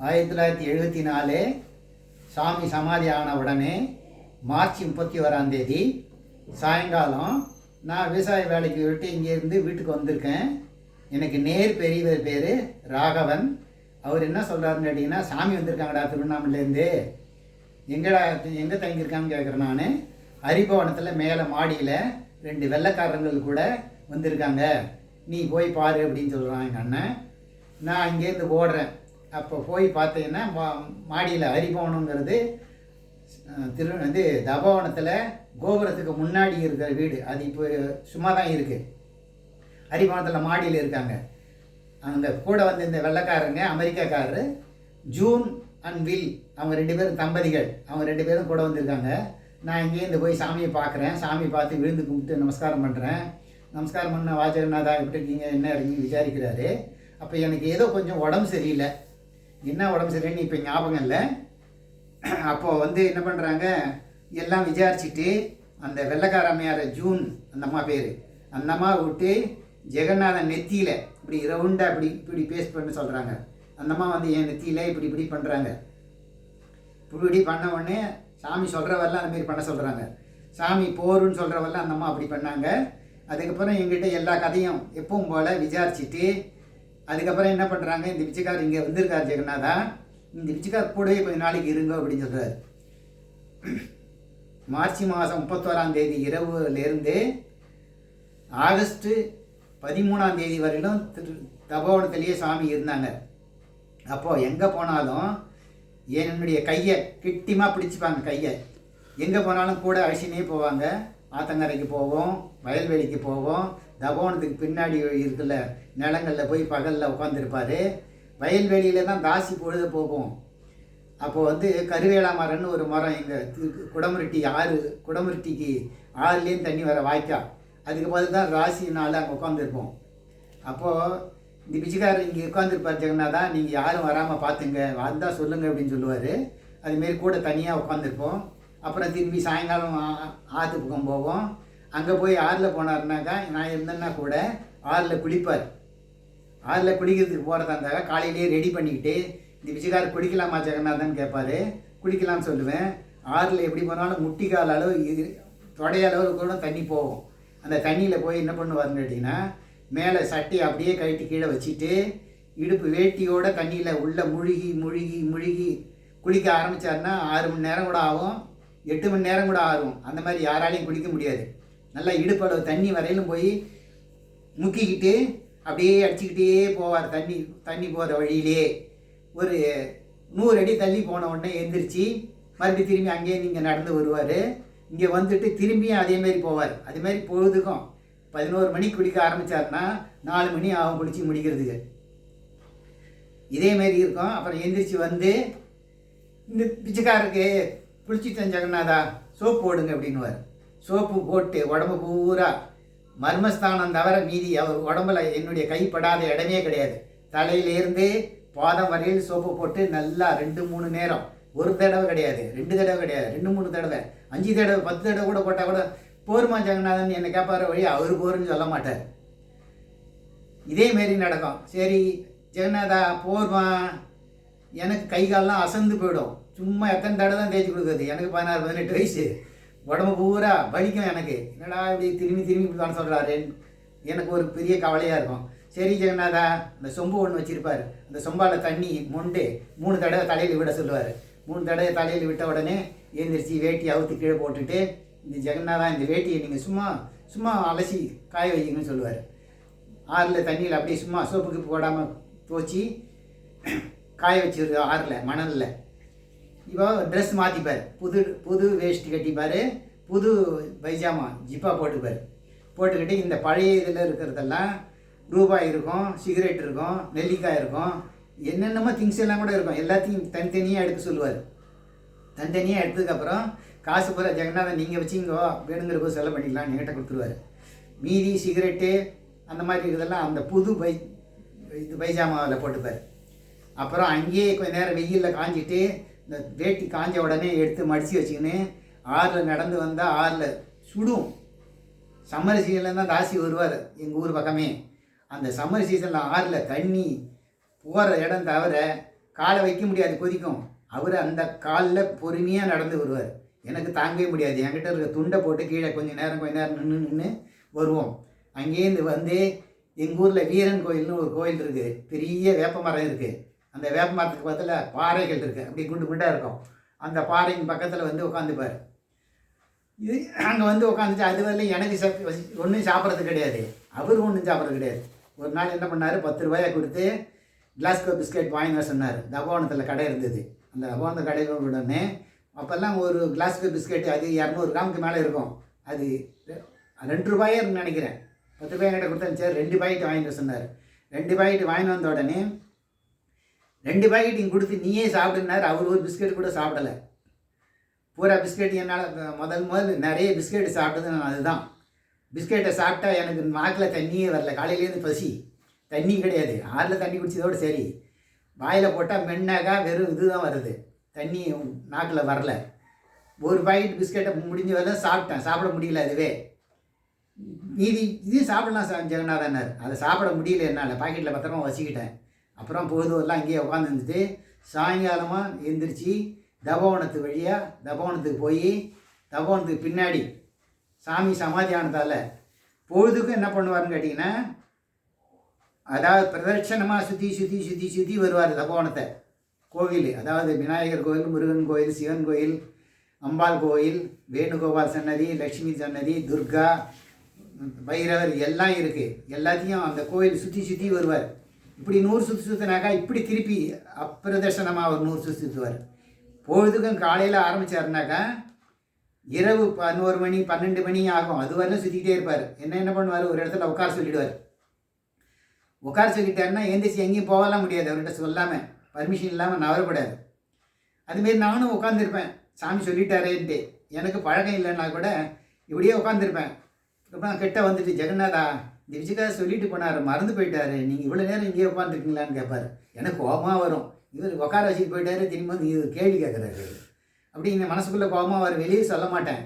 1974 சாமி சமாதி ஆன உடனே மார்ச் 31 சாயங்காலம் நான் விவசாய வேலைக்கு விட்டு இங்கேருந்து வீட்டுக்கு வந்திருக்கேன். எனக்கு நேர் பெரியவர் பேர் ராகவன். அவர் என்ன சொல்கிறாருன்னு கேட்டிங்கன்னா, சாமி வந்திருக்காங்கடா திருவண்ணாமலேருந்து. எங்கே தங்கியிருக்காங்கன்னு கேட்குறேன். நான் ஹரிபவனத்தில் மேலே மாடியில் 2 வெள்ளைக்காரங்கள் கூட வந்திருக்காங்க, நீ போய் பாரு அப்படின்னு சொல்கிறான் எங்கள் அண்ணன். நான் இங்கேருந்து ஓடுறேன். அப்போ போய் பார்த்தீங்கன்னா மாடியில் ஹரிபவனங்கிறது தபோவனத்தில் கோபுரத்துக்கு முன்னாடி இருக்கிற வீடு. அது இப்போ சும்மா தான் இருக்குது. ஹரிபவனத்தில் மாடியில் இருக்காங்க. அந்த கூட வந்து இந்த வெள்ளைக்காரங்க அமெரிக்காக்காரரு ஜூன் அண்ட் வில், அவங்க 2 பேரும் தம்பதிகள். அவங்க 2 பேரும் கூட வந்திருக்காங்க. நான் இங்கேருந்து போய் சாமியை பார்க்குறேன். சாமி பார்த்து விழுந்து கும்பிட்டு நமஸ்காரம் பண்ணுறேன். நமஸ்காரம் பண்ண வாஜகநாதா எப்படி இருக்கீங்க, என்ன இருக்கீங்க விசாரிக்கிறாரு. அப்போ எனக்கு ஏதோ கொஞ்சம் உடம்பு சரியில்லை. என்ன உடம்பு சரியில்லைன்னு இப்போ ஞாபகம் இல்லை. அப்போது வந்து என்ன பண்ணுறாங்க, எல்லாம் விசாரிச்சுட்டு அந்த வெள்ளைக்கார அம்மையார் ஜூன், அந்த அம்மா பேர், அந்த அம்மா விட்டு ஜெகநாதன் நெத்தியில் இப்படி ரவுண்டாக இப்படி பேஸ்ட் பண்ண சொல்கிறாங்க. அந்த அம்மா வந்து என் நெத்தியில் இப்படி பண்ணுறாங்க. இப்படி பண்ண உடனே சாமி சொல்கிறவரெல்லாம் அந்தமாரி பண்ண சொல்கிறாங்க. சாமி போருன்னு சொல்கிறவரெல்லாம் அந்த அம்மா அப்படி பண்ணாங்க. அதுக்கப்புறம் எங்கிட்ட எல்லா கதையும் எப்பவும் போல் விசாரிச்சுட்டு அதுக்கப்புறம் என்ன பண்ணுறாங்க, இந்த பிச்சைக்கார் இங்கே வந்திருக்கார் ஜெகநாதா, இந்த பிச்சைக்கார் கூடவே கொஞ்சம் நாளைக்கு இருங்க அப்படின்னு சொல்கிறார். மார்ச் மாதம் 31 இரவுலேருந்து ஆகஸ்ட்டு 13 வரையிலும் தபோவனத்திலேயே சாமி இருந்தாங்க. அப்போது எங்கே போனாலும் என்னுடைய கையை கெட்டிமாக பிடிச்சிப்பாங்க. கையை எங்கே போனாலும் கூட அழிச்சினே போவாங்க. ஆத்தங்கரைக்கு போவோம், வயல்வெளிக்கு போவோம். தபோவனத்துக்கு பின்னாடி இருக்குல்ல நிலங்களில் போய் பகலில் உட்காந்துருப்பார். வயல்வெளியில் தான் தாசி பொழுது போகும். அப்போது வந்து கருவேலா மரம்னு ஒரு மரம், எங்கள் குடமுருட்டிக்கு ஆறுலேயும் தண்ணி வர வாய்க்கா, அதுக்கு பதில் தான் ராசி நாள் அங்கே உட்காந்துருப்போம். அப்போது இந்த பிச்சைக்காரர் இங்கே உட்காந்துருப்பார் ஜெகநாதா, நீங்கள் யாரும் வராமல் பார்த்துங்க, வந்தால் சொல்லுங்கள் அப்படின்னு சொல்லுவார். அதுமாரி கூட தனியாக உட்காந்துருப்போம். அப்புறம் திரும்பி சாயங்காலம் ஆற்று பக்கம் போவோம். அங்கே போய் ஆறில் போனார்னாக்கா, நான் இருந்தேன்னா கூட ஆறில் குளிப்பார். ஆறில் குளிக்கிறதுக்கு போகிறதா இருந்தாக்கா காலையிலேயே ரெடி பண்ணிக்கிட்டு, இந்த பிச்சைக்காரர் குளிக்கலாமா ஜெகநாதன் கேட்பார். குளிக்கலாம்னு சொல்லுவேன். ஆறில் எப்படி போனாலும் முட்டிக்கால் அளவு தொடையளவு கூட தண்ணி போகும். அந்த தண்ணியில் போய் என்ன பண்ணுவாருன்னு கேட்டிங்கன்னா, மேலே சட்டி அப்படியே கழட்டி கீழே வச்சுட்டு இடுப்பு வேட்டியோட தண்ணியில் உள்ளே முழுகி குளிக்க ஆரம்பித்தாருன்னா 6 மணி நேரம் கூட ஆகும், 8 மணி நேரம் கூட ஆகும். அந்த மாதிரி யாராலையும் குளிக்க முடியாது. நல்லா இடுப்பளவு தண்ணி வரையிலும் போய் முக்கிக்கிட்டு அப்படியே அடிச்சுக்கிட்டே போவார். தண்ணி போகிற வழியிலே ஒரு 100 அடி தள்ளி போன உடனே எழுந்திரிச்சு மறுபடியும் திரும்பி அங்கேயே நீங்கள் நடந்து வருவார். இங்கே வந்துட்டு திரும்பியும் அதேமாரி போவார். அதேமாரி பொழுதுக்கும் 11 மணிக்கு குளிக்க ஆரம்பித்தாருன்னா 4 மணி ஆகும் குளிச்சு முடிக்கிறதுக்கு. இதேமாரி இருக்கும். அப்புறம் எந்திரிச்சு வந்து இந்த பிச்சைக்காரருக்கு குளிச்சுட்டேன் ஜெகநாதா, சோப்பு போடுங்க அப்படின்னுவார். சோப்பு போட்டு உடம்பு பூரா மர்மஸ்தானம் தவிர மீதி அவர் உடம்புல என்னுடைய கைப்படாத இடமே கிடையாது. தலையிலேருந்து பாதம் வரையில் சோப்பு போட்டு நல்லா 2-3 நேரம், ஒரு தடவை கிடையாது, 2 தடவை கிடையாது, 2-3 தடவை, 5 தடவை, 10 தடவை கூட போட்டால் கூட போருமா ஜெகநாதன் என்னை கேட்பார வழி அவர் போருன்னு சொல்ல மாட்டார். இதேமாரி நடக்கும். சரி ஜெகநாதா போர்மா, எனக்கு கை காலெலாம் அசந்து போயிடும். சும்மா எத்தனை தடவை தான் தேய்ச்சி கொடுக்குறது. எனக்கு 16-18 வயசு, உடம்பு பூரா வலிக்கும். எனக்கு என்னடா இப்படி திரும்பி இப்படி தான் சொல்கிறாரு, எனக்கு ஒரு பெரிய கவலையாக இருக்கும். சரி ஜெகநாதா, அந்த சொம்பு ஒன்று வச்சுருப்பார். அந்த சொம்பால் தண்ணி மொண்டு 3 தடவை தலையில் விட சொல்லுவார். 3 தடவை தலையில் விட்ட உடனே எழுந்திரிச்சு வேட்டி அவுத்து கீழே போட்டுட்டு, இந்த ஜெகநாதா இந்த வேட்டியை நீங்கள் சும்மா அலசி காய வைக்கணும்னு சொல்லுவார். ஆறில் தண்ணியில் அப்படியே சும்மா சோப்புக்கு போடாமல் துவச்சி காய வச்சுருது ஆறில் மணலில். இப்போ ட்ரெஸ் மாற்றிப்பார், புது வேஷ்டி கட்டிப்பார், புது பைஜாமா ஜிப்பா போட்டுக்கிட்டு இந்த பழைய இதில் இருக்கிறதெல்லாம் ரூபாய் இருக்கும், சிகரெட் இருக்கும், நெல்லிக்காய் இருக்கும், என்னென்னமோ திங்ஸ் எல்லாம் கூட இருக்கும். எல்லாத்தையும் தனித்தனியாக எடுக்க சொல்லுவார். தனித்தனியாக எடுத்ததுக்கப்புறம் காசு பூரா ஜெகநாதன் நீங்கள் வச்சிங்கோ, வேணுங்கிற போது செலவு பண்ணிக்கலாம் என்கிட்ட கொடுத்துருவார். மீதி சிகரெட்டு அந்த மாதிரி இதெல்லாம் அந்த புது பைஜாமாவில் போட்டுப்பார். அப்புறம் அங்கேயே கொஞ்சம் நேரம் வெயிலில் காஞ்சிட்டு இந்த வேட்டி காஞ்ச உடனே எடுத்து மடித்து வச்சுக்கின்னு ஆறில் நடந்து வந்தால் ஆறில் சுடும். சம்மர் சீசனில் தான் தாசி வருவார் எங்கள் ஊர் பக்கமே. அந்த சம்மர் சீசனில் ஆறில் தண்ணி போகிற இடம் தவிர காலை வைக்க முடியாது, கொதிக்கும். அவர் அந்த காலில் பொறுமையாக நடந்து வருவார். எனக்கு தாங்கவே முடியாது. என்கிட்ட இருக்க துண்டை போட்டு கீழே கொஞ்சம் நேரம் நின்று வருவோம். அங்கேருந்து வந்து எங்கள் ஊரில் வீரன் கோயில்னு ஒரு கோயில் இருக்குது. பெரிய வேப்ப மரம் இருக்குது. அந்த வேப்ப மரத்துக்கு பக்கத்தில் பாறைகள் இருக்குது. அப்படி குண்டு குண்டாக இருக்கும். அந்த பாறைங்க பக்கத்தில் வந்து உட்காந்துப்பார். இது அங்கே வந்து உட்காந்துட்டு அது வரலையும் எனக்கு ஒன்றும் சாப்பிட்றது கிடையாது, அவர் ஒன்றும் சாப்பிட்றது கிடையாது. ஒரு நாள் என்ன பண்ணார், 10 ரூபாயை கொடுத்து கிளாஸ்கோ பிஸ்கெட் வாங்கி வர சொன்னார். தபோவனத்தில் கடை இருந்தது. அந்த தபோவனத்தில் கடையில் உடனே அப்போல்லாம் ஒரு கிளாஸ்கோ பிஸ்கெட்டு அது 200 கிராமுக்கு மேலே இருக்கும். அது 2 ரூபாயே நினைக்கிறேன். 10 ரூபாய் கிட்ட கொடுத்தா சரி 2 பாக்கெட் வாங்கிட்டு வர சொன்னார். 2 பாக்கெட் வாங்கி வந்த உடனே 2 பாக்கெட் இங்கே கொடுத்து நீயே சாப்பிடுனார். அவர் ஒரு பிஸ்கெட் கூட சாப்பிடலை. பூரா பிஸ்கெட் என்னால் முதல் நிறைய பிஸ்கெட்டு சாப்பிட்டது நான் அதுதான். பிஸ்கெட்டை சாப்பிட்டா எனக்கு நாக்கில் தண்ணியே வரல. காலையிலேருந்து பசி, தண்ணி கிடையாது. ஆறில் தண்ணி குடிச்சதோடு சரி, வாயில் போட்டால் மென்னாக்கா வெறும் இது தான் வருது, தண்ணி நாக்கில் வரல. ஒரு பாக்கெட் பிஸ்கெட்டை முடிஞ்ச வரல சாப்பிட்டேன். சாப்பிட முடியல. அதுவே மீதி இதையும் சாப்பிடலாம் ஜெகநாதனார். அதை சாப்பிட முடியல என்னால். பாக்கெட்டில் பத்திரமா வச்சுக்கிட்டேன். அப்புறம் பொழுதுவெல்லாம் அங்கேயே உட்காந்துருந்துட்டு சாயங்காலமாக எழுந்திரிச்சு தபோவனத்து வழியாக தபோவனத்துக்கு போய் தபோவனத்துக்கு பின்னாடி சாமி சமாதியானதால் பொழுதுக்கும் என்ன பண்ணுவார்னு கேட்டிங்கன்னா, அதாவது பிரதட்சணமாக சுற்றி வருவார் தபோவனத்தை. கோவில், அதாவது விநாயகர் கோயில், முருகன் கோயில், சிவன் கோயில், அம்பாள் கோயில், வேணுகோபால் சன்னதி, லக்ஷ்மி சன்னதி, துர்கா, பைரவர் எல்லாம் இருக்குது. எல்லாத்தையும் அந்த கோயில் சுற்றி வருவார். இப்படி 100 சுற்றினாக்கா இப்படி திருப்பி அப்பிரதர்சனமாக ஒரு 100 சுற்றுவார். பொழுதுக்கும் காலையில் ஆரம்பித்தாருனாக்கா இரவு 11 மணி 12 மணி ஆகும். அது வரலும் சுற்றிக்கிட்டே இருப்பார். என்ன பண்ணுவார், ஒரு இடத்துல உட்கார சொல்லிவிடுவார். உட்கார சொல்லிட்டாருன்னா எந்திரிச்சு எங்கேயும் போகலாம் முடியாது. அவர்கிட்ட சொல்லாமல், பர்மிஷன் இல்லாமல் நவரப்படாது. அதுமாரி நானும் உட்காந்துருப்பேன். சாமி சொல்லிட்டாரேன்ட்டு எனக்கு பழக்கம் இல்லைன்னா கூட இப்படியே உட்காந்துருப்பேன். அப்புறம் கிட்ட வந்துட்டு, ஜெகநாதா இந்த விஷயக்காக சொல்லிட்டு போனார், மறந்து போயிட்டார், நீங்கள் இவ்வளோ நேரம் இங்கேயே உட்காந்துருக்கீங்களான்னு கேட்பார். எனக்கு கோபமாக வரும். இவர் உட்கார வச்சுட்டு போயிட்டாரு, திரும்ப வந்து இது கேள்வி கேட்குறாரு. அப்படி இந்த மனசுக்குள்ளே கோபமாக வரும். வெளியே சொல்ல மாட்டேன்.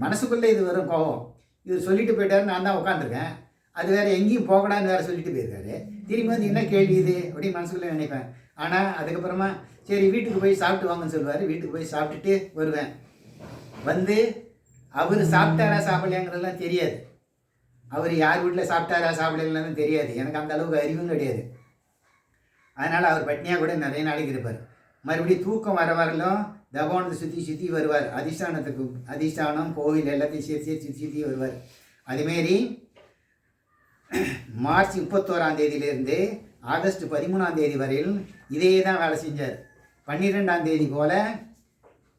மனசுக்குள்ளே இது வரும் கோபம். இவர் சொல்லிட்டு போயிட்டாரு, நான் தான் உட்காந்துருக்கேன். அது வேறு எங்கேயும் போகக்கூடாதுன்னு வேறு சொல்லிட்டு போயிருக்காரு. திரும்பி வந்து என்ன கேள்வி இது அப்படின்னு மனசுக்குள்ளே நினைப்பேன். ஆனால் அதுக்கப்புறமா சரி வீட்டுக்கு போய் சாப்பிட்டு வாங்கன்னு சொல்லுவார். வீட்டுக்கு போய் சாப்பிட்டுட்டு வருவேன். வந்து அவர் சாப்பிட்டாரா சாப்பிடலையாங்கிறதெல்லாம் தெரியாது. அவர் யார் வீட்டில் சாப்பிட்டாரா சாப்பிடலன்னு தெரியாது. எனக்கு அந்த அளவுக்கு அறிவும் கிடையாது. அதனால் அவர் பட்னியாக கூட நிறைய நாளைக்கு இருப்பார். மறுபடியும் தூக்கம் வரலும் தபோவனத்தை சுற்றி வருவார். அதிஷ்டானம் கோவில் எல்லாத்தையும் சேர்த்து சுற்றி வருவார். அதுமாரி மார்ச் 31ஆம் தேதியிலேருந்து ஆகஸ்ட் 13ஆம் தேதி வரையில் இதே தான் வேலை செஞ்சார். 12ஆம் தேதி போல்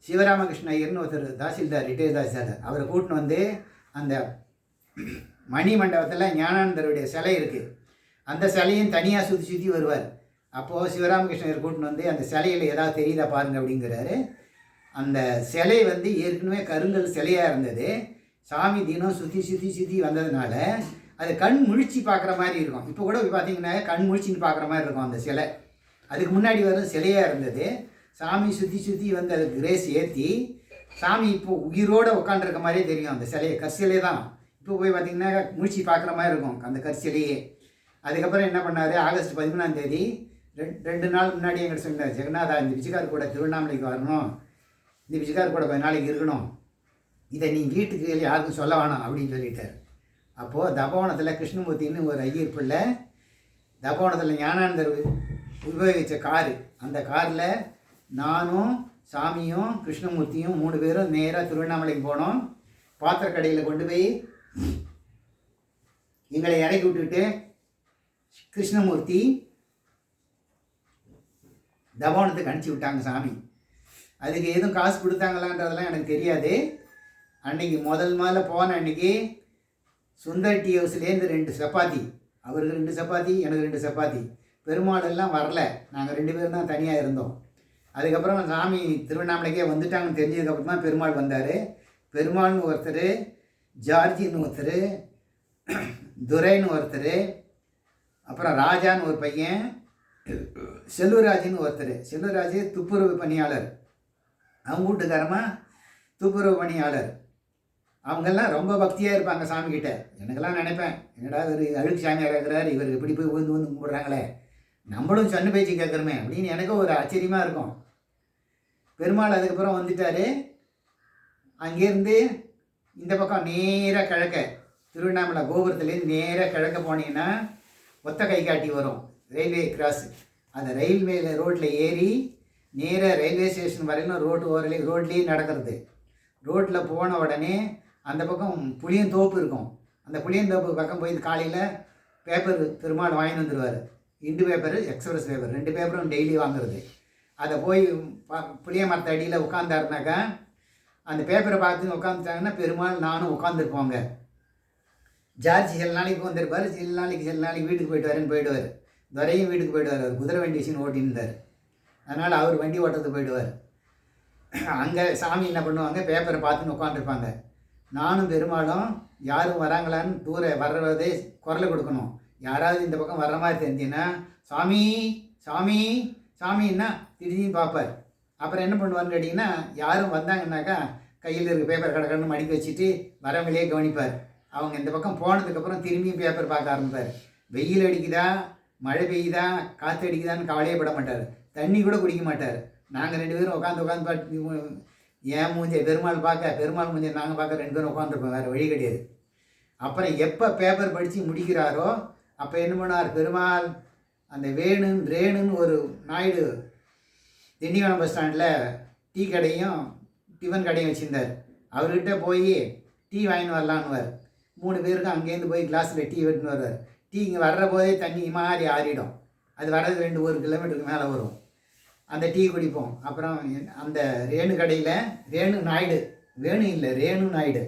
சிவராமகிருஷ்ண ஐயர்னு ஒருத்தர் தாசில்தார், ரிட்டையர் தாசில்தார், அவரை கூட்டின்னு வந்து அந்த மணி மண்டபத்தில் ஞானானந்தருடைய சிலை இருக்குது. அந்த சிலையும் தனியாக சுற்றி வருவார். அப்போது சிவராமகிருஷ்ணர் கூட்டின்னு வந்து அந்த சிலையில் ஏதாவது தெரியுதா பாருங்கள் அப்படிங்கிறாரு. அந்த சிலை வந்து ஏற்கனவே கருங்கல் சிலையாக இருந்தது. சாமி தினம் சுற்றி வந்ததுனால அது கண் முழிச்சு பார்க்குற மாதிரி இருக்கும். இப்போ கூட பார்த்தீங்கன்னா கண் முழிச்சின்னு பார்க்குற மாதிரி இருக்கும் அந்த சிலை. அதுக்கு முன்னாடி வரும் சிலையாக இருந்தது. சாமி சுற்றி வந்து அதுக்கு கிரேஸ் ஏற்றி சாமி இப்போ உயிரோடு உட்காண்டிருக்க மாதிரியே தெரியும். அந்த சிலையை கற்சிலை தான். இப்போ போய் பார்த்திங்கன்னா முழிச்சு பார்க்குற மாதிரி இருக்கும் அந்த கற்சிலையே. அதுக்கப்புறம் என்ன பண்ணார், ஆகஸ்ட் 13ஆம் தேதி 2 நாள் முன்னாடி எங்கிட்ட சொன்னார், ஜெகநாதா இந்த பிச்சைக்கார் கூட திருவண்ணாமலைக்கு வரணும், இந்த பிச்சைக்கார் கூட கொஞ்ச நாளைக்கு இருக்கணும், இதை நீ வீட்டுக்கு யாருக்கும் சொல்ல வேணாம் அப்படின்னு சொல்லிட்டார். அப்போது தபோவனத்தில் கிருஷ்ணமூர்த்தின்னு ஒரு ஐயர் பிள்ளை, தபோவனத்தில் ஞானானந்தர் உபயோகித்த காரு, அந்த காரில் நானும் சாமியும் கிருஷ்ணமூர்த்தியும் 3 பேரும் நேராக திருவண்ணாமலைக்கு போனோம். பாத்திரக்கடையில் கொண்டு போய் எங்களை இறக்கி விட்டுட்டு கிருஷ்ணமூர்த்தி தபோவனத்துக்கு அனுப்பிச்சி விட்டாங்க சாமி. அதுக்கு எதுவும் காசு கொடுத்தாங்களான்றதெல்லாம் எனக்கு தெரியாது. அன்றைக்கி முதல்ல போன அன்றைக்கி சுந்தர் டீ ஹவுஸ்லேருந்து 2 சப்பாத்தி, அவருக்கு 2 சப்பாத்தி, எனக்கு 2 சப்பாத்தி. பெருமாள் எல்லாம் வரல, நாங்கள் 2 பேரும் தான் தனியாக இருந்தோம். அதுக்கப்புறம் சாமி திருவண்ணாமலைக்கே வந்துட்டாங்கன்னு தெரிஞ்சதுக்கப்புறம் தான் பெருமாள் வந்தார். பெருமாள்னு ஒருத்தர், ஜார்ஜின்னு ஒருத்தர், துரைன்னு ஒருத்தர், அப்புறம் ராஜான்னு ஒரு பையன், செல்வராஜின்னு ஒருத்தர். செல்வராஜ் துப்புரவு பணியாளர், அவங்க வீட்டுக்காரமா துப்புரவு பணியாளர். அவங்கெல்லாம் ரொம்ப பக்தியாக இருப்பாங்க சாமிக்கிட்ட. எனக்கெல்லாம் நினைப்பேன், என்னடா ஒரு அழுக்கு சாமியாக இருக்கிறார், இவர் எப்படி போய் வந்து கும்பிட்றாங்களே நம்மளும் சொன்ன பேச்சு கேட்குறோமே அப்படின்னு எனக்கு ஒரு ஆச்சரியமாக இருக்கும். பெருமாள் அதுக்கப்புறம் வந்துட்டார். அங்கேருந்து இந்த பக்கம் நேராக கிழக்க திருவண்ணாமலை கோபுரத்துலேருந்து நேராக கிழக்க போனீங்கன்னா ஒத்த கை காட்டி வரும் ரயில்வே கிராஸ். அந்த ரயில் மேலே ரோட்டில் ஏறி நேராக ரயில்வே ஸ்டேஷன் வரையிலும் ரோட்லேயே நடக்கிறது. ரோட்டில் போன உடனே அந்த பக்கம் புளியந்தோப்பு இருக்கும். அந்த புளியந்தோப்பு பக்கம் போய் காலையில் பேப்பர் பெருமாள் வாங்கிட்டு வந்துடுவார். இண்டு பேப்பரு, எக்ஸ்பிரஸ் பேப்பர், 2 பேப்பரும் டெய்லி வாங்குறது. அதை போய் புளிய மரத்த அடியில் உட்காந்தாருனாக்கா அந்த பேப்பரை பார்த்து உட்காந்துட்டாங்கன்னா பெருமாள் நானும் உட்காந்துருப்போங்க. ஜார்ஜ் சில நாளைக்கு வந்திருப்பார், சில நாளைக்கு வீட்டுக்கு போயிடுவார். துரையும் வீட்டுக்கு போயிடுவார். அவர் குதிரை வண்டி வச்சுன்னு ஓட்டியிருந்தார். அதனால் அவர் வண்டி ஓட்டுறது போயிடுவார். அங்கே சாமி என்ன பண்ணுவாங்க, பேப்பரை பார்த்துன்னு உட்காந்துருப்பாங்க. நானும் பெருமாளும் யாரும் வராங்களான்னு தூர வர்றதே குரலை கொடுக்கணும். யாராவது இந்த பக்கம் வர்ற மாதிரி தெரிஞ்சுன்னா சாமி சாமி சாமின்னா திடீர்னு பார்ப்பார். அப்புறம் என்ன பண்ணுவார்னு கேட்டிங்கன்னா, யாரும் வந்தாங்கன்னாக்கா கையில் இருக்க பேப்பர் கடற்கன்னு மடிக்க வச்சுட்டு வரவங்களே கவனிப்பார். அவங்க இந்த பக்கம் போனதுக்கப்புறம் திரும்பியும் பேப்பர் பார்க்க ஆரம்பிப்பார். வெயில் அடிக்குதா, மழை பெய்யுதா, காற்று அடிக்குதான்னு கவலையே பட மாட்டார். தண்ணி கூட குடிக்க மாட்டார். நாங்கள் 2 பேரும் உட்காந்து பார்த்து ஏன் மூஞ்ச பெருமாள் மூஞ்ச நாங்கள் பார்க்க 2 பேரும் உட்காந்துருப்போம். வேறு வழி கிடையாது. அப்புறம் எப்போ பேப்பர் படித்து முடிக்கிறாரோ அப்போ என்ன பண்ணார் பெருமாள், அந்த ரேணுன்னு ஒரு நாயுடு திண்டிவனம் பஸ் ஸ்டாண்டில் டீ கடையும் டிஃபன் கடையும் வச்சுருந்தார். அவர்கிட்ட போய் டீ வாங்கின்னு வரலான்னுவார். 3 பேருக்கும் அங்கேருந்து போய் கிளாஸில் டீ வெட்டுன்னு வருவார். டீ இங்கே வர்ற போதே தண்ணி மாதிரி ஆறிடும். அது வர்றது 1 கிலோமீட்டருக்கு மேலே வரும். அந்த டீ குடிப்போம். அப்புறம் அந்த ரேணு கடையில் ரேணு நாயுடு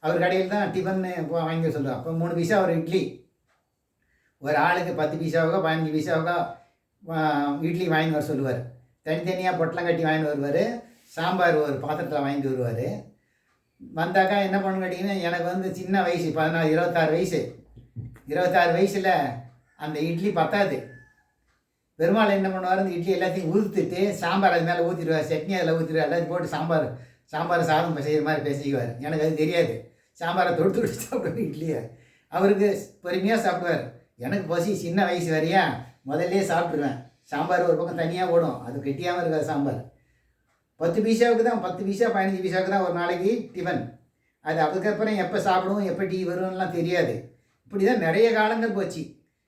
அவர் கடையில் தான் டிஃபன் வாங்கி சொல்லுவார். அப்போ 3 பைசா ஒரு இட்லி, ஒரு ஆளுக்கு 10 பைசாவுக்கோ 15 பைசாவுக்கோ இட்லி வாங்கின்னு வர சொல்லுவார். தனித்தனியாக பொட்டலம் கட்டி வாங்கிட்டு வருவார். சாம்பார் ஒரு பாத்திரத்தில் வாங்கிட்டு வருவார். வந்தாக்கா என்ன பண்ணு கேட்டிங்கன்னா, எனக்கு சின்ன வயசு 26 வயசில் அந்த இட்லி பத்தாது. பெருமாள் என்ன பண்ணுவார், அந்த இட்லி எல்லாத்தையும் ஊற்றுட்டு சாம்பார் அது மேலே ஊற்றிடுவார், சட்னி அதில் ஊற்றிடுவார், எல்லாத்தையும் போட்டு சாம்பார் சாதம் செய்கிற மாதிரி பேசிக்குவார். எனக்கு அது தெரியாது. சாம்பாரை தொட்டு சாப்பிடுவார் இட்லியை. அவருக்கு பொறுமையாக சாப்பிடுவார். எனக்கு பசி சின்ன வயசு வரையா முதல்லே சாப்பிட்ருவேன். சாம்பார் ஒரு பக்கம் தனியாக ஓடும், அது கெட்டியாமல் இருக்காது சாம்பார். 10 பைசாவுக்கு தான் 15 பைசாவுக்கு தான் ஒரு நாளைக்கு டிஃபன். அது அதுக்கப்புறம் எப்போ சாப்பிடுவோம் எப்போ டீ வரும்லாம் தெரியாது. இப்படி தான் நிறைய காலங்கள் போச்சு.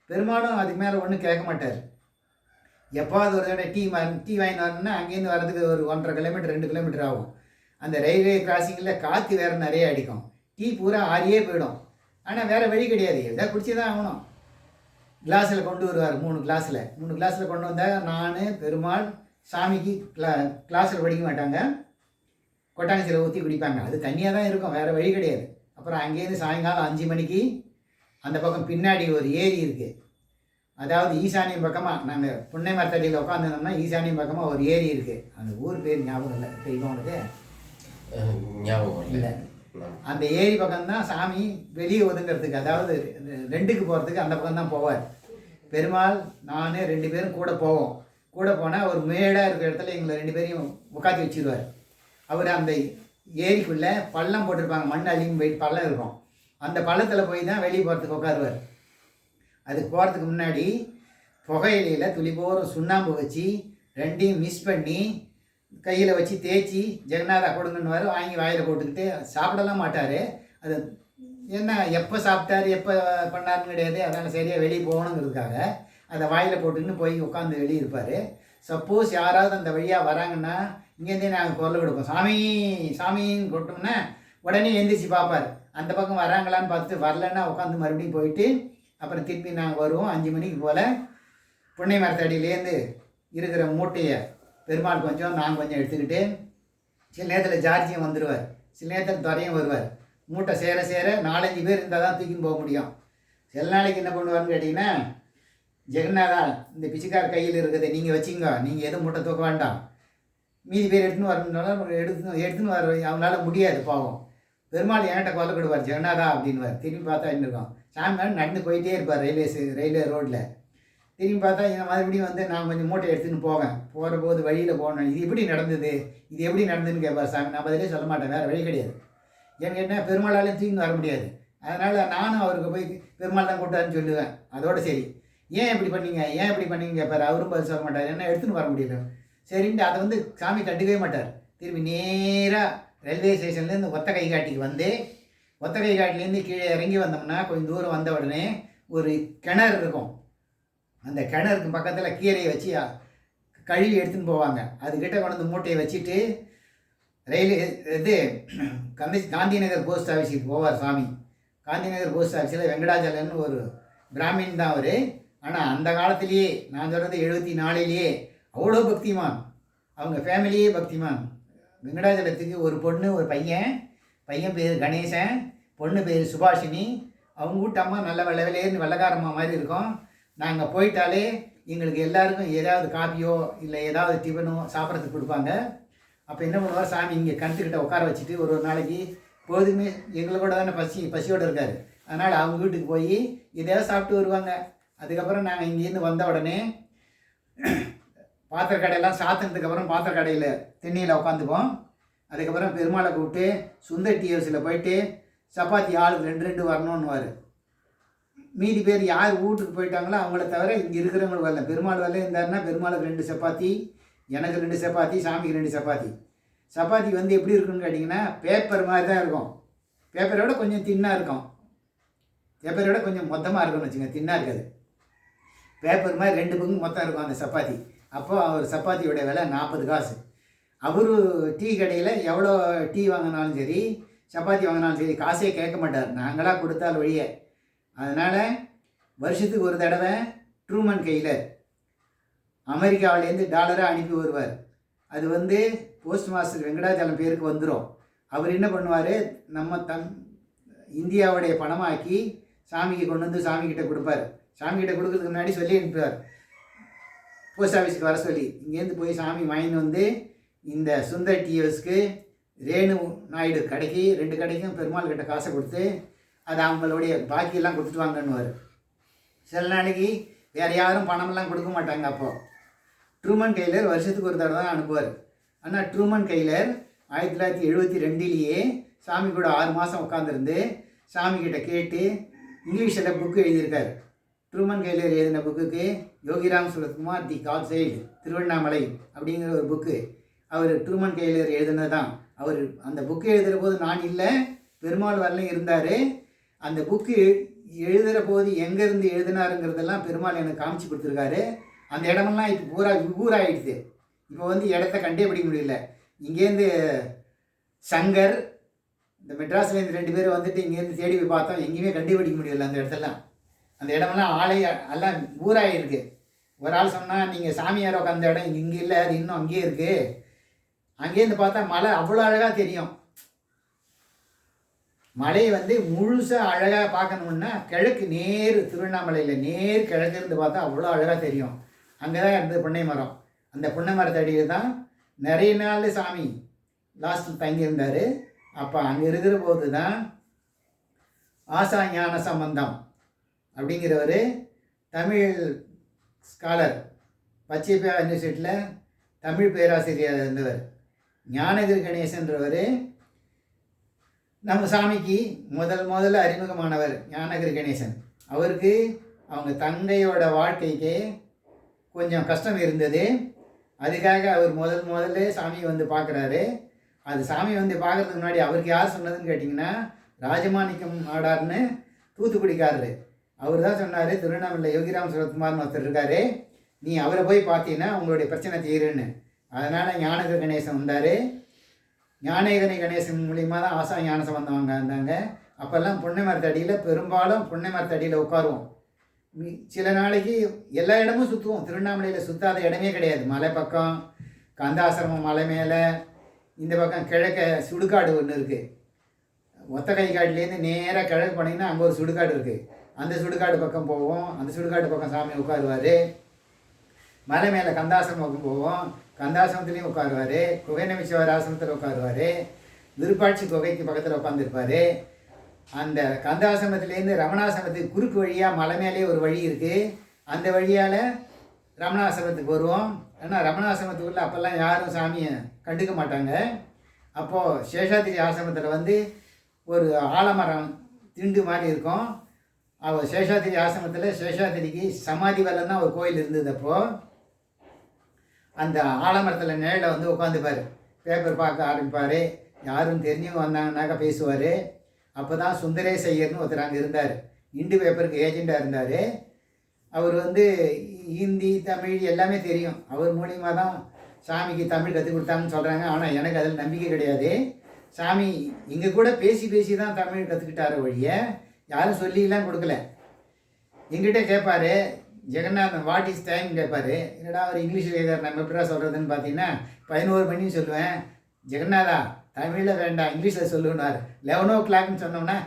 பெருமாளும் அதுக்கு மேலே ஒன்றும் கேட்க மாட்டார். எப்போது ஒரு தடவை டீ வாங்கிட்டு வரணும்னா அங்கேருந்து வர்றதுக்கு ஒரு 1.5 கிலோமீட்டர் 2 கிலோமீட்டர் ஆகும். அந்த ரயில்வே கிராசிங்கில் காற்று வேறு நிறைய அடிக்கும். டீ பூரா ஆறியே போயிடும். ஆனால் வேறு வழி கிடையாது, எதாவது குடிச்சு தான் ஆகணும். கிளாஸில் கொண்டு வருவார். 3 கிளாஸில் கொண்டு வந்தால் நான் பெருமாள் சாமிக்கு கிளாஸில் படிக்க மாட்டாங்க, கொட்டாங்கச்சியில் ஊற்றி குடிப்பாங்க. அது தனியாக தான் இருக்கும், வேறு வழி கிடையாது. அப்புறம் அங்கேருந்து சாயங்காலம் 5 மணிக்கு அந்த பக்கம் பின்னாடி ஒரு ஏரி இருக்குது. அதாவது ஈசானியம் பக்கமாக நாங்கள் புன்னை மரத்தடியில் உட்காந்துருந்தோம்னா ஈசானியம் பக்கமாக ஒரு ஏரி இருக்குது. அந்த ஊர் பேர் ஞாபகம் இல்லை, தெரியுமா உனக்கு? ஞாபகம் இல்லை. அந்த ஏரி பக்கம்தான் சாமி வெளியே ஒதுங்கிறதுக்கு, அதாவது 2க்கு போகிறதுக்கு அந்த பக்கம் தான் போவார். பெருமாள் நான் 2 பேரும் கூட போவோம். கூட போனால் ஒரு மேடாக இருக்கிற இடத்துல எங்களை 2 பேரையும் உட்காந்து வச்சுருவார். அவர் அந்த ஏரிக்குள்ளே பள்ளம் போட்டிருப்பாங்க, மண் அழியும் போயிட்டு பள்ளம் இருக்கும். அந்த பள்ளத்தில் போய் தான் வெளியே போகிறதுக்கு உட்காருவார். அதுக்கு போகிறதுக்கு முன்னாடி புகையிலையில் துளிபோரம் சுண்ணாம்பு வச்சு 2யும் மிக்ஸ் பண்ணி கையில் வச்சு தேய்ச்சி ஜெகநாதா கொடுங்கன்னு வாங்கி வாயில் போட்டுக்கிட்டு சாப்பிடலாம் மாட்டார். அது என்ன எப்போ சாப்பிட்டாரு எப்போ பண்ணாருன்னு கிடையாது. அதனால் சரியாக வெளியே போகணுங்கிறதுக்காக அதை வாயில் போட்டுக்கின்னு போய் உட்காந்து வெளியே இருப்பார். சப்போஸ் யாராவது அந்த வழியாக வராங்கன்னா இங்கேருந்தே நாங்கள் குரல் கொடுப்போம், சாமி சாமின்னு கொட்டோம்னா உடனே எந்திரிச்சு பார்ப்பார். அந்த பக்கம் வராங்களான்னு பார்த்துட்டு வரலன்னா உட்காந்து மறுபடியும் போயிட்டு அப்புறம் திருப்பி நாங்கள் வருவோம். 5 மணிக்கு போல் புன்னை மரத்தடியிலேருந்து இருக்கிற மூட்டையை பெருமாள் கொஞ்சம் நான் கொஞ்சம் எடுத்துக்கிட்டு, சில நேரத்தில் ஜார்ஜியும் வந்துடுவார், சில நேரத்தில் துறையும் வருவார். மூட்டை சேர 4-5 பேர் இருந்தால் தான் தூக்கின்னு போக முடியும். சில நாளைக்கு என்ன பண்ணுவார்னு கேட்டிங்கன்னா, ஜெகநாதா இந்த பிச்சைக்கார கையில் இருக்கிறத நீங்கள் வச்சுங்க, நீங்கள் எதுவும் மூட்டை தூக்க வேண்டாம், மீதி பேர் எடுத்துன்னு வரணுன்னாலும் எடுத்துன்னு வர அவங்களால முடியாது பாவம். பெருமாள் என்கிட்ட கொல்லப்படுவார், ஜெகநாதா அப்படின்வார். திரும்பி பார்த்தா இன்னும் சாமி நடந்து போயிட்டே இருப்பார் ரயில்வே ரோட்டில். திரும்பி பார்த்தா என் மறுபடியும் நான் கொஞ்சம் மூட்டை எடுத்துன்னு போகிற போது வழியில் போனேன், இது எப்படி நடந்ததுன்னு கேட்பார் சாமி. நான் பதிலே சொல்ல மாட்டேன், வேறு வழி கிடையாது. ஏன்னு கேட்டால் பெருமாளாலையும் தூக்கி வர முடியாது. அதனால் நானும் அவருக்கு போய் பெருமாள் தான் கூட்டாருன்னு சொல்லுவேன். அதோடு சரி. ஏன் இப்படி பண்ணீங்க, ஏன் இப்படி பண்ணீங்க பாரு. அவரும் பதில் சொல்ல மாட்டார், என்ன எடுத்துன்னு வர முடியல. சரின்ட்டு அதை வந்து சாமி கண்டுக்கவே மாட்டார். திரும்பி நேராக ரயில்வே ஸ்டேஷன்லேருந்து ஒத்த கைகாட்டிக்கு வந்து, ஒத்த கைகாட்டிலேருந்து கீழே இறங்கி வந்தோம்னா கொஞ்சம் தூரம் வந்த உடனே ஒரு கிணறு இருக்கும். அந்த கிணறுக்கு பக்கத்தில் கீரையை வச்சு கழுவி எடுத்துன்னு போவாங்க. அதுக்கிட்ட கொண்டு வந்து மூட்டையை வச்சுட்டு ரயில்வே இது காந்தி நகர் போஸ்ட் ஆஃபீஸுக்கு போவார் சாமி. காந்தி நகர் போஸ்ட் ஆஃபீஸில் வெங்கடாச்சலன்னு ஒரு பிராமின் தான் அவர். ஆனால் அந்த காலத்திலேயே, நான் சொல்கிறது 74லேயே, அவ்வளோ பக்திமான். அவங்க ஃபேமிலியே பக்திமான். வெங்கடாச்சலத்துக்கு ஒரு பொண்ணு ஒரு பையன். பையன் பேர் கணேசன், பொண்ணு பேர் சுபாஷினி. அவங்க வீட்டு அம்மா நல்ல வெள்ளையிலேருந்து வெள்ளைக்காரம்மா மாதிரி இருக்கும். நாங்கள் போயிட்டாலே எங்களுக்கு எல்லாருக்கும் ஏதாவது காஃபியோ இல்லை ஏதாவது டிஃபனோ சாப்பிட்றதுக்கு கொடுப்பாங்க. அப்போ என்ன பண்ணுவார் சாமி, இங்கே கிணத்துக்கிட்ட உட்கார வச்சுட்டு ஒரு நாளைக்கு போதுமே எங்களோட தானே பசியோடு இருக்கார். அதனால் அவங்க வீட்டுக்கு போய் எதையாவது சாப்பிட்டு வருவாங்க. அதுக்கப்புறம் நாங்கள் இங்கேருந்து வந்த உடனே பாத்திர கடையெல்லாம் சாத்தினதுக்கப்புறம் பாத்திர கடையில் திண்ணியில் உட்காந்துப்போம். அதுக்கப்புறம் பெருமாளை கூப்பிட்டு சுந்தர் டீ ஹவுஸில் போயிட்டு சப்பாத்தி ஆளுக்கு 2 வரணுன்னுவார். மீதி பேர் யார் வீட்டுக்கு போயிட்டாங்களோ அவங்கள தவிர இங்கே இருக்கிறவங்களுக்கு வரல. பெருமாள் வரல இருந்தாருன்னா பெருமாளுக்கு 2 சப்பாத்தி, எனக்கு 2 சப்பாத்தி, சாமிக்கு 2 சப்பாத்தி. சப்பாத்தி வந்து எப்படி இருக்குன்னு கேட்டிங்கன்னா பேப்பர் மாதிரி தான் இருக்கும். பேப்பரோட கொஞ்சம் தின்னாக இருக்கும். பேப்பரோட கொஞ்சம் மொத்தமாக இருக்கும்னு வச்சுங்க, தின்னாக இருக்காது. பேப்பர் மாதிரி 2 பங்கு மொத்தம் இருக்கும் அந்த சப்பாத்தி. அப்போது அவர் சப்பாத்தியோட விலை 40 காசு. அவர் டீ கடையில் எவ்வளோ டீ வாங்கினாலும் சரி, சப்பாத்தி வாங்கினாலும் சரி, காசே கேட்க மாட்டார், நாங்களாக கொடுத்தால் வழியே. அதனால் வருஷத்துக்கு ஒரு தடவை ட்ரூமன் கையில் அமெரிக்காவிலேருந்து டாலராக அனுப்பி வருவார். அது வந்து போஸ்ட் மாஸ்டர் வெங்கடாச்சலம் பேருக்கு வந்துடும். அவர் என்ன பண்ணுவார், நம்ம இந்தியாவுடைய பணமாக்கி சாமிக்கு கொண்டு வந்து சாமிக்கிட்ட கொடுப்பார். சாமிக்கிட்ட கொடுக்கறதுக்கு முன்னாடி சொல்லி அனுப்புவார் போஸ்ட் ஆஃபீஸுக்கு வர சொல்லி, இங்கேருந்து போய் சாமி வாங்கின்னு வந்து இந்த சுந்தர் டீ ஹவுஸ்க்கு ரேணு நாயுடு கடைக்கு 2 கடைக்கும் பெருமாள் கிட்ட காசை கொடுத்து அது அவங்களுடைய பாக்கியெல்லாம் கொடுத்துட்டு வாங்கன்னுவார். சில நாளைக்கு வேறு யாரும் பணமெல்லாம் கொடுக்க மாட்டாங்க. அப்போது ட்ரூமன் கெய்லர் வருஷத்துக்கு ஒரு தடவை தான் அனுப்புவார். ஆனால் ட்ரூமன் கெய்லர் 1972லேயே சாமி கூட 6 மாதம் உட்காந்துருந்து சாமிக்கிட்ட கேட்டு இங்கிலீஷில் புக்கு எழுதியிருக்கார். ட்ரூமன் கெய்லர் எழுதின புக்குக்கு யோகிராம் சுரத்குமார் தி காட்சைல்டு திருவண்ணாமலை அப்படிங்கிற ஒரு புக்கு அவர் ட்ரூமன் கெய்லர் எழுதினது தான். அவர் அந்த புக்கு எழுதுகிற போது நான் இல்லை, பெருமாள் வரலையும் இருந்தார். அந்த புக்கு எழுதுகிற போது எங்கேருந்து எழுதினாருங்கிறதெல்லாம் பெருமாள் எனக்கு காமிச்சு கொடுத்துருக்காரு. அந்த இடமெல்லாம் இப்போ பூரா ஊராகிடுது. இப்போ வந்து இடத்த கண்டே பிடிக்க முடியல. இங்கேருந்து சங்கர் இந்த மெட்ராஸ்லேருந்து 2 பேர் வந்துட்டு இங்கேருந்து தேடி போய் பார்த்தோம், எங்கேயுமே கண்டுபிடிக்க முடியல அந்த இடத்தெல்லாம். அந்த இடமெல்லாம் எல்லாம் ஊராகிருக்கு. ஒரு ஆள் சொன்னால் நீங்கள் சாமியார் உட்காந்த இடம் இங்கே இல்லை, அது இன்னும் அங்கேயே இருக்குது. அங்கேருந்து பார்த்தா மலை அவ்வளோ அழகாக தெரியும். மலையை வந்து முழுசாக அழகாக பார்க்கணுன்னா கிழக்கு நேர் திருவண்ணாமலையில் நேர் கிழக்கு இருந்து பார்த்தா அவ்வளோ அழகாக தெரியும். அங்கே தான் இருந்தது புன்னை மரம். அந்த புன்னை மரத்தடியில் தான் நிறைய நாள் சாமி லாஸ்ட்டில் தங்கியிருந்தார். அப்போ அங்கே இருக்கிற போது தான் ஆசா ஞான சம்பந்தம் அப்படிங்கிறவர் தமிழ் ஸ்காலர், பச்சைப்பா யூனிவர்சிட்டியில் தமிழ் பேராசிரியர் இருந்தவர். ஞானகிரி கணேசன்றவர் நம்ம சாமிக்கு முதல்ல அறிமுகமானவர் ஞானகிரி கணேசன். அவருக்கு அவங்க தந்தையோட வாழ்க்கைக்கு கொஞ்சம் கஷ்டம் இருந்தது. அதுக்காக அவர் முதல்ல சாமியை வந்து பார்க்குறாரு. அது சாமி வந்து பார்க்குறதுக்கு முன்னாடி அவருக்கு யார் சொன்னதுன்னு கேட்டிங்கன்னா ராஜமாணிக்கம் நாடார்னு தூத்துக்குடிக்காரரு. அவர் தான் சொன்னார், திருவண்ணாமலை யோகிராம் சுரத்குமார்னு ஒருத்தர் இருக்கார், நீ அவரை போய் பார்த்தீங்கன்னா உங்களுடைய பிரச்சனை தீருன்னு. அதனால் ஞானகிரி கணேசன் வந்தார். ஞானகிரி கணேசன் மூலிமா தான் ஆசா ஞான சம்பந்தம் இருந்தாங்க. அப்போல்லாம் புன்னை மரத்தடியில், பெரும்பாலும் புன்னை மரத்தடியில் உட்காருவோம். சில நாளைக்கு எல்லா இடமும் சுற்றுவோம். திருவண்ணாமலையில் சுற்றாத இடமே கிடையாது. மலை பக்கம் கந்தாசிரமம் மலை மேலே, இந்த பக்கம் கிழக்க சுடுகாடு ஒன்று இருக்குது. ஒத்த கைகாட்டிலேருந்து நேராக கிழக்கு போனீங்கன்னா அங்கே ஒரு சுடுகாடு இருக்குது. அந்த சுடுகாடு பக்கம் போவோம். அந்த சுடுகாடு பக்கம் சாமி உட்காருவார். மலை மேலே கந்தாசிரமம் பக்கம் போவோம். கந்தாசிரமத்துலேயும் உட்காருவார். குகை நமச்சிவாயர் ஆசிரமத்தில் உட்காருவார். விருப்பாட்சி குகைக்கு பக்கத்தில் உட்காந்துருப்பார். அந்த கந்தாசிரமத்துலேருந்து ரமணாசிரமத்துக்கு குறுக்கு வழியாக மலை மேலே ஒரு வழி இருக்குது. அந்த வழியால் ரமணாசிரமத்துக்கு வருவோம். ஆனால் ரமணாசிரமத்துக்குள்ளே அப்போல்லாம் யாரும் சாமியை கண்டுக்க மாட்டாங்க. அப்போது சேஷாத்திரி ஆசிரமத்தில் வந்து ஒரு ஆலமரம் திண்டு மாதிரி இருக்கும். அவர் சேஷாத்திரி ஆசிரமத்தில் சேஷாத்திரிக்கு சமாதி வல்லன்னா ஒரு கோயில் இருந்தது. அப்போது அந்த ஆலமரத்தில் நிழலில் வந்து உட்காந்துப்பார், பேப்பர் பார்க்க ஆரம்பிப்பார். யாரும் தெரிஞ்சவங்க வந்தாங்கன்னாக்கா பேசுவார். அப்போ தான் சுந்தரேஷ் ஐயர்னு ஒருத்தர் அங்கே இருந்தார், இண்டு பேப்பருக்கு ஏஜெண்டாக இருந்தார். அவர் வந்து ஹிந்தி தமிழ் எல்லாமே தெரியும். அவர் மூலியமாக தான் சாமிக்கு தமிழ் கற்றுக் கொடுத்தாங்கன்னு சொல்கிறாங்க. ஆனால் எனக்கு அதில் நம்பிக்கை கிடையாது. சாமி இங்கே கூட பேசி பேசி தான் தமிழ் கற்றுக்கிட்டார ஒழிய யாரும் சொல்லிலாம் கொடுக்கல. எங்கிட்ட கேட்பார், ஜெகநாதன் வாட் இஸ் டைம் கேட்பார். என்னடா அவர் இங்கிலீஷில் எழுதார், நம்ம எப்படா சொல்கிறதுன்னு பார்த்தீங்கன்னா 11 மணின்னு சொல்லுவேன். ஜெகநாதா தமிழில் வேண்டாம் இங்கிலீஷில் சொல்லுன்னார். 11 o'clockன்னு சொன்னோம்னா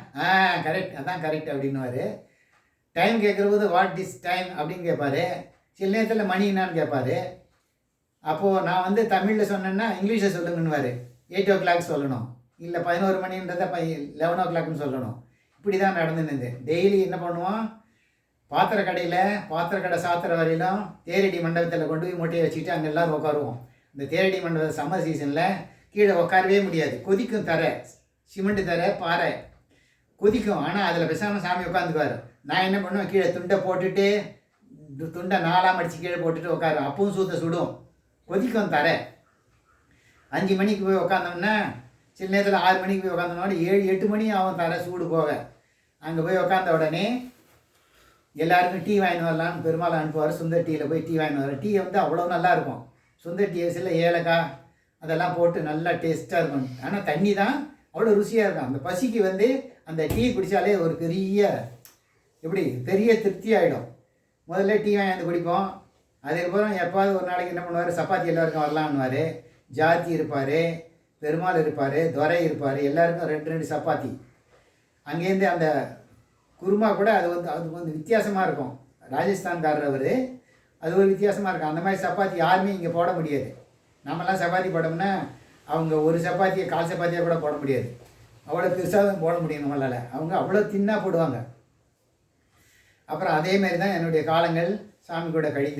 கரெக்ட், அதான் கரெக்ட் அப்படின்னுவார். டைம் கேட்குற போது வாட் இஸ் டைம் அப்படின்னு கேட்பார். சில நேரத்தில் மணி என்னான்னு கேட்பார். அப்போது நான் வந்து தமிழில் சொன்னேன்னா இங்கிலீஷில் சொல்லுங்கன்னுவார். 8 o'clock சொல்லணும், இல்லை 11 மணின்றதை 11 o'clockன்னு சொல்லணும். இப்படி தான் நடந்துன்னு. டெய்லி என்ன பண்ணுவோம், பாத்திர கடை சாத்திர வரையிலும் தேரடி மண்டபத்தில் கொண்டு போய் மூட்டையை வச்சுக்கிட்டு அங்கே எல்லோரும் உட்காருவோம். இந்த தேரடி மண்டபம் சம்மர் சீசனில் கீழே உட்காரவே முடியாது, கொதிக்கும் தரை, சிமெண்ட் தரை, பாறை கொதிக்கும். ஆனால் அதில் பேசாமல் சாமி உட்காந்துக்குவார். நான் என்ன பண்ணுவேன், கீழே துண்டை போட்டுட்டு துண்டை 4ஆக மடித்து கீழே போட்டுட்டு உட்காருவேன். அப்பவும் சூத்த சுடும், கொதிக்கும் தரை. 5 மணிக்கு போய் உட்காந்தோம்னா, சில நேரத்தில் 6 மணிக்கு போய் உட்காந்தோம்னா 7-8 மணி ஆகும் தரை சூடு போக. அங்கே போய் உட்காந்த உடனே எல்லாருக்கும் டீ வாங்கின்னு வரலான்னு பெருமாள் அனுப்புவார். சுந்தர் டீயில் போய் டீ வாங்கின்னு வர. டீ வந்து அவ்வளோ நல்லாயிருக்கும். சுந்தர் டீ சில ஏலக்காய் அதெல்லாம் போட்டு நல்லா டேஸ்ட்டாக இருக்கும். ஆனால் தண்ணி தான் அவ்வளோ ருசியாக இருக்கும். அந்த பசிக்கு வந்து அந்த டீ குடித்தாலே ஒரு பெரிய திருப்தி ஆகிடும். முதல்ல டீ வாங்கி குடிப்போம். அதுக்கப்புறம் எப்பாவது ஒரு நாளைக்கு என்ன பண்ணுவார், சப்பாத்தி எல்லாருக்கும் வரலான்னுவார். ஜாதி இருப்பார், பெருமாள் இருப்பார், துரை இருப்பார், எல்லாருக்கும் 2 சப்பாத்தி. அங்கேருந்து அந்த குருமா கூட அது வந்து வித்தியாசமாக இருக்கும். ராஜஸ்தான்காரர் அவர், அது ஒரு வித்தியாசமாக இருக்கும். அந்த மாதிரி சப்பாத்தி யாருமே இங்கே போட முடியாது. நம்மலாம் சப்பாத்தி போட்டோம்னா அவங்க ஒரு சப்பாத்தியை 1/4 சப்பாத்தியாக கூட போட முடியாது. அவ்வளோ பெருசாக தான் போட முடியும் நம்மளால். அவங்க அவ்வளோ தின்னாக போடுவாங்க. அப்புறம் அதேமாரி தான் என்னுடைய காலங்கள் சாமி கூட கழிந்து.